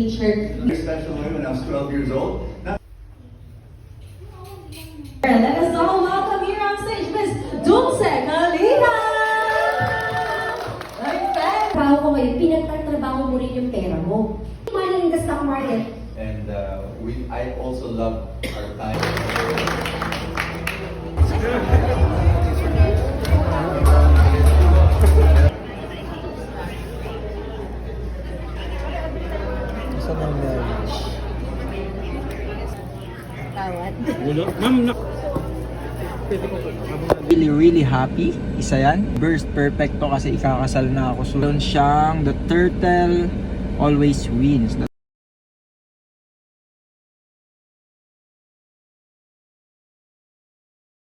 teacher. Very special moment when I was 12 years old. Let us all welcome here on stage, Miss Dulce Galina! Trabaho ko ngayon, pinagtatrabaho mo rin yung pera mo. Money in the stock market. And I also love our time. Really happy. Isa yan. Burst perfecto kasi ikakasal na ako. So, meron siyang the turtle always wins.